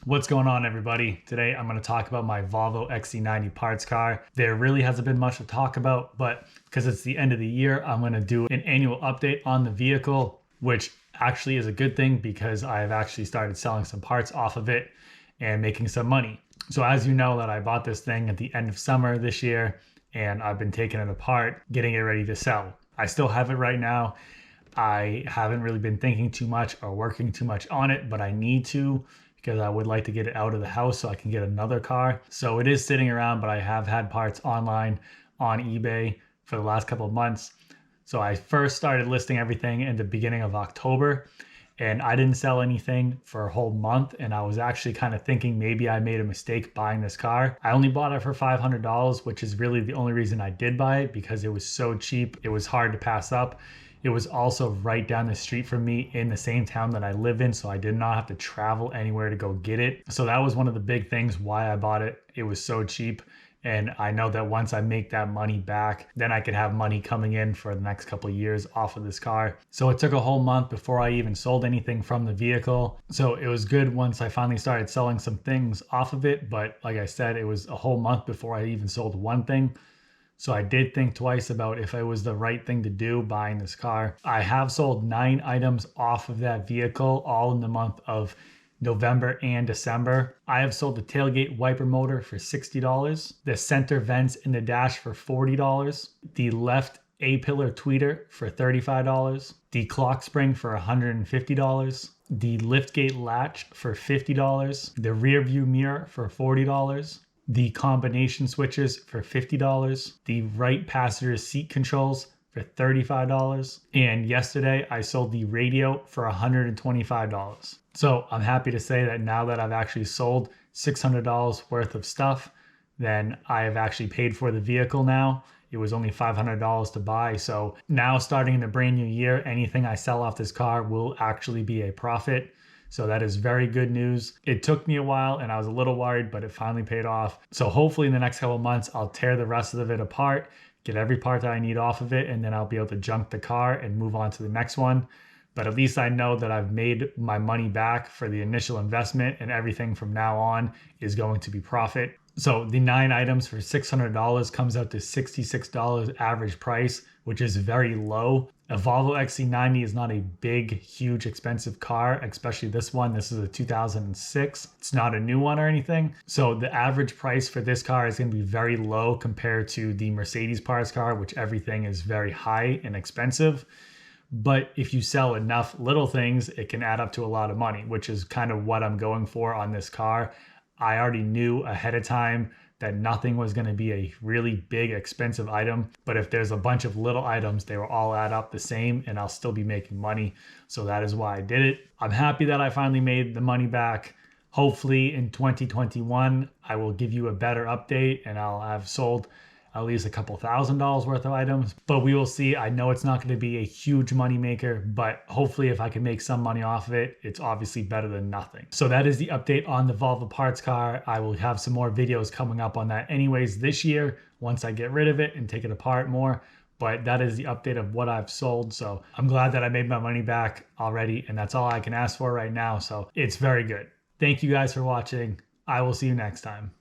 What's going on, everybody? Today I'm going to talk about my Volvo XC90 parts car. There really hasn't been much to talk about, but because it's the end of the year, I'm going to do an annual update on the vehicle, which actually is a good thing because I've actually started selling some parts off of it and making some money. So as you know, that I bought this thing at the end of summer this year, and I've been taking it apart, getting it ready to sell. I still have it right now. I haven't really been thinking too much or working too much on it, but I need to because I would like to get it out of the house so I can get another car. So it is sitting around, but I have had parts online on eBay for the last couple of months. So I first started listing everything in the beginning of October, and I didn't sell anything for a whole month. And I was actually kind of thinking maybe I made a mistake buying this car. I only bought it for $500, which is really the only reason I did buy it, because it was so cheap. It was hard to pass up. It was also right down the street from me in the same town that I live in, so I did not have to travel anywhere to go get it. So that was one of the big things why I bought it. It was so cheap. And I know that once I make that money back, then I could have money coming in for the next couple of years off of this car. So it took a whole month before I even sold anything from the vehicle. So it was good once I finally started selling some things off of it. But like I said, it was a whole month before I even sold one thing. So I did think twice about if it was the right thing to do buying this car. I have sold 9 items off of that vehicle, all in the month of November and December. I have sold the tailgate wiper motor for $60, the center vents in the dash for $40, the left A-pillar tweeter for $35, the clock spring for $150, the liftgate latch for $50, the rear view mirror for $40, the combination switches for $50, the right passenger seat controls for $35, and yesterday I sold the radio for $125. So I'm happy to say that now that I've actually sold $600 worth of stuff, then I have actually paid for the vehicle now. It was only $500 to buy. So now, starting in the brand new year, anything I sell off this car will actually be a profit. So that is very good news. It took me a while and I was a little worried, but it finally paid off. So hopefully in the next couple of months, I'll tear the rest of it apart, get every part that I need off of it, and then I'll be able to junk the car and move on to the next one. But at least I know that I've made my money back for the initial investment, and everything from now on is going to be profit. So the 9 items for $600 comes out to $66 average price, which is very low. A Volvo XC90 is not a big, huge, expensive car, especially this one. This is a 2006. It's not a new one or anything. So the average price for this car is going to be very low compared to the Mercedes parts car, which everything is very high and expensive. But if you sell enough little things, it can add up to a lot of money, which is kind of what I'm going for on this car. I already knew ahead of time that nothing was going to be a really big, expensive item. But if there's a bunch of little items, they will all add up the same and I'll still be making money. So that is why I did it. I'm happy that I finally made the money back. Hopefully in 2021, I will give you a better update and I'll have sold at least a couple $1,000s worth of items, but we will see. I know it's not going to be a huge money maker, but hopefully if I can make some money off of it, it's obviously better than nothing. So that is the update on the Volvo parts car. I will have some more videos coming up on that anyways this year, once I get rid of it and take it apart more. But that is the update of what I've sold. So I'm glad that I made my money back already, and that's all I can ask for right now. So it's very good. Thank you guys for watching. I will see you next time.